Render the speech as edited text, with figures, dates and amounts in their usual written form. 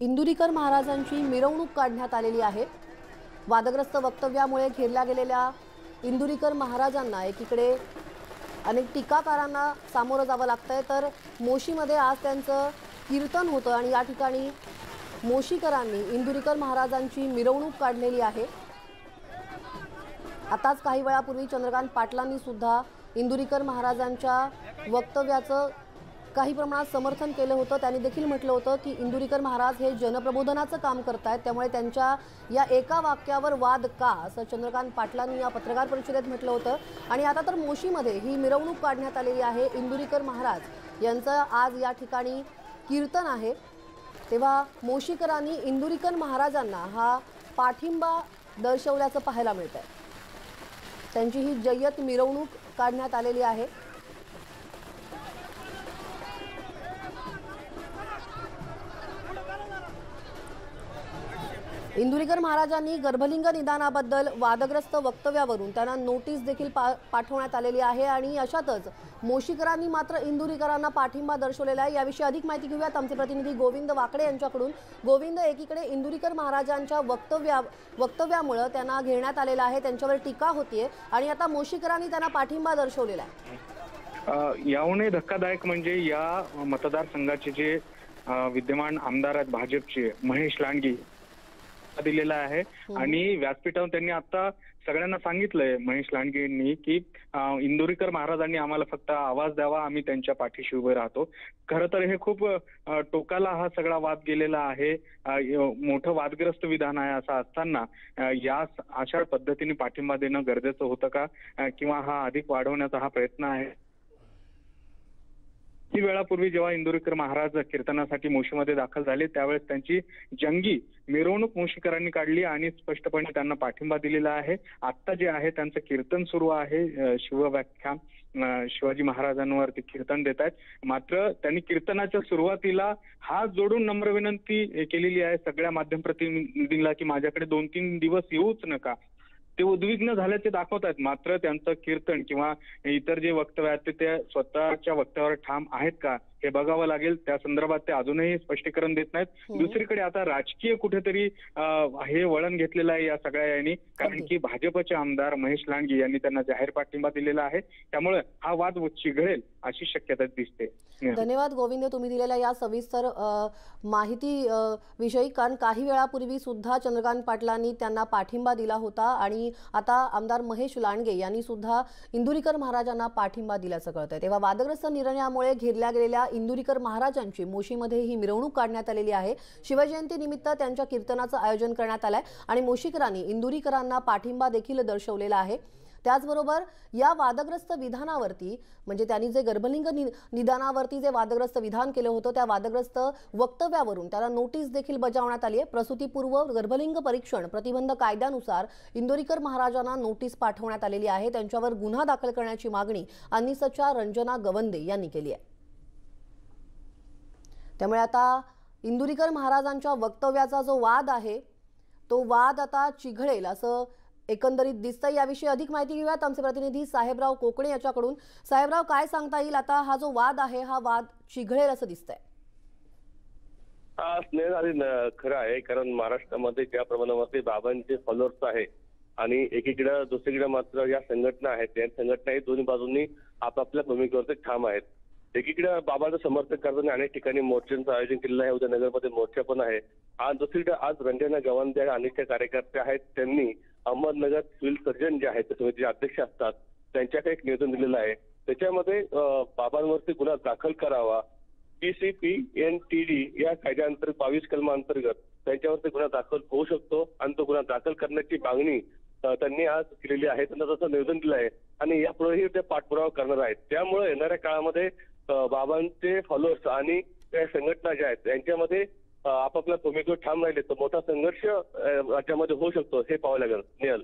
इंदुरीकर महाराजांची मिरवणूक काढण्यात आलेली आहे। वादग्रस्त वक्तव्यामुळे घेरल्या गेलेल्या इंदुरीकर महाराजांना एकीकडे अनेक टीकाकारांना सामोरं जावं लागतंय, तर मोशीमध्ये आज त्यांचं कीर्तन होतं आणि या ठिकाणी मोशीकरांनी इंदुरीकर महाराजांची मिरवणूक काढलेली आहे। आताच काही वेळापूर्वी चंद्रकांत पाटलांनी सुद्धा इंदुरीकर महाराजांच्या वक्तव्याचं काही प्रमाणात समर्थन केलं होतं। त्यांनी देखील म्हटलं होतं की इंदुरीकर महाराज हे जनप्रबोधनाचं काम करतायत, त्यामुळे त्यांच्या या एका वाक्यावर वाद का, असं चंद्रकांत पाटलांनी या पत्रकार परिषदेत म्हटलं होतं। आणि आता तर मोशीमध्ये ही मिरवणूक काढण्यात आलेली आहे। इंदुरीकर महाराज यांचं आज या ठिकाणी कीर्तन आहे, तेव्हा मोशीकरांनी इंदुरीकर महाराजांना हा पाठिंबा दर्शवल्याचं पाहायला मिळतंय। त्यांची ही जय्यत मिरवणूक काढण्यात आलेली आहे। इंदुरीकर महाराजांनी गर्भलिंग निदानाबद्दल वादग्रस्त वक्तव्यावरून त्यांना नोटीस देखील पाठवण्यात आलेली आहे आणि अशातच मोशीकरांनी मात्र इंदुरीकरांना पाठिंबा दर्शवलेला आहे। याविषयी अधिक माहिती घेऊयात आमचे प्रतिनिधी गोविंद वाकडे यांच्याकडून। गोविंद, एकीकडे इंदुरीकर महाराजांच्या वक्तव्यामुळे त्यांना घेण्यात आलेलं आहे, त्यांच्यावर टीका होतीये आणि आता मोशीकरांनी त्यांना पाठिंबा दर्शवलेला आहे। याहूनही धक्कादायक म्हणजे या मतदारसंघाचे जे विद्यमान आमदार आहेत भाजपचे महेश लांडगे दिलेला आहे आणि व्यासपीठावर त्यांनी आता सगळ्यांना सांगितलंय महेश लांडगेंनी की इंदुरीकर महाराजांनी आम्हाला फक्त आवाज द्यावा, आम्ही त्यांच्या पाठीशी उभे राहतो। खरं तर हे खूप टोकाला हा सगळा वाद गेलेला आहे, मोठं वादग्रस्त विधान आहे। असं असताना या अशा पद्धतीने पाठिंबा देणं गरजेचं होतं का, किंवा हा अधिक वाढवण्याचा हा प्रयत्न आहे? काही वेळापूर्वी जेव्हा इंदुरीकर महाराज कीर्तनासाठी मोशीमध्ये दाखल झाले त्यावेळेस त्यांची जंगी मिरवणूक मोशीकरांनी काढली आणि स्पष्टपणे त्यांना पाठिंबा दिलेला आहे। आता जे आहे त्यांचं कीर्तन सुरू आहे, शिवव्याख्यान शिवाजी महाराजांवर ते कीर्तन देत आहेत। मात्र त्यांनी कीर्तनाच्या सुरुवातीला हात जोडून नम्र विनंती केलेली आहे सगळ्या माध्यम प्रतिनिधींना की माझ्याकडे 2-3 दिवस येऊच नका। ते उद्विग्न झाल्याचे दाखवत आहेत, मात्र त्यांचं कीर्तन किंवा इतर जे वक्तव्य आहेत ते स्वतःच्या वक्तव्यावर ठाम आहेत का हे बघावं लागेल। त्या संदर्भात ते अजूनही स्पष्टीकरण देत नाहीत। दुसरीकडे आता राजकीय कुठेतरी हे वळण घेतलेलं आहे या सगळ्या यांनी, कारण की भाजपचे आमदार महेश लांडगे यांनी त्यांना जाहीर पाठिंबा दिलेला आहे, त्यामुळे हा वाद चिघळेल अशी शक्यता दिसते। धन्यवाद गोविंद, तुम्ही दिलेल्या या सविस्तर माहिती विषयी। कारण काही वेळापूर्वी सुद्धा चंद्रकांत पाटलांनी त्यांना पाठिंबा दिला होता आणि आता आमदार महेश लांडगे यांनी सुद्धा इंदुरीकर महाराजांना पाठिंबा दिल्याचं कळतंय। तेव्हा वादग्रस्त निर्णयामुळे घेरल्या गेलेल्या इंदुरीकर महाराजांची मोशीमध्ये ही मिरवणूक काढण्यात आलेली आहे। शिवजयंती निमित्त त्यांच्या कीर्तनाचं आयोजन करण्यात आलंय आणि मोशीकरांनी इंदुरीकरांना पाठिंबा देखील दर्शवलेला आहे। त्याचबरोबर या वादग्रस्त विधानावरती, म्हणजे त्यांनी जे गर्भलिंग निदानावरती जे वादग्रस्त विधान केलं होतं त्या वादग्रस्त वक्तव्यावरून त्याला नोटीस देखील बजावण्यात आली आहे। प्रसूतीपूर्व गर्भलिंग परीक्षण प्रतिबंध कायद्यानुसार इंदुरीकर महाराजांना नोटीस पाठवण्यात आलेली आहे। त्यांच्यावर गुन्हा दाखल करण्याची मागणी अन्नीसच्या रंजना गवंदे यांनी केली आहे। त्यामुळे आता इंदुरीकर महाराजांच्या वक्तव्याचा जो वाद आहे तो वाद आता चिघळेल असं एकंदरीत दिसतंय। याविषयी अधिक माहिती घेऊयात आमचे प्रतिनिधी साहेबराव कोकणे याच्याकडून। साहेबराव, काय सांगता येईल, आता हा जो वाद आहे हा वाद चिघळेल असं दिसतंय? खरं आहे, कारण महाराष्ट्रामध्ये ज्या प्रमाणामध्ये बाबांचे फॉलोअर्स आहे आणि एकीकडे दुसरीकडे मात्र या संघटना आहेत, या संघटनाही दोन्ही बाजूंनी आपापल्या भूमिकेवरती ठाम आहेत। एकीकडे बाबांचं समर्थन करताना अनेक ठिकाणी मोर्चांचं आयोजन केलेलं आहे, उद्या नगरमध्ये मोर्चा पण आहे। आज दुसरीकडे आज रंजना गवंदे अनेक कार्यकर्ते आहेत, त्यांनी अहमदनगर सिव्हिल सर्जन जे आहेत समितीचे अध्यक्ष असतात त्यांच्याकडे एक निवेदन दिलेलं आहे। त्याच्यामध्ये बाबांवरती गुन्हा दाखल करावा, PCPNTD या कायद्याअंतर्गत 22 कलमांतर्गत त्यांच्यावरती गुन्हा दाखल होऊ शकतो आणि तो गुन्हा दाखल करण्याची मागणी त्यांनी आज केलेली आहे। त्यांना तसं निवेदन दिलं आहे आणि यापुढेही ते पाठपुरावा करणार आहेत। त्यामुळे येणाऱ्या काळामध्ये बाबांचे फॉलोअर्स आणि त्या संघटना ज्या आहेत यांच्यामध्ये आपापल्या भूमिकेवर ठाम राहिले तर मोठा संघर्ष राज्यामध्ये होऊ शकतो, हे पाहावं लागेल। निहाल।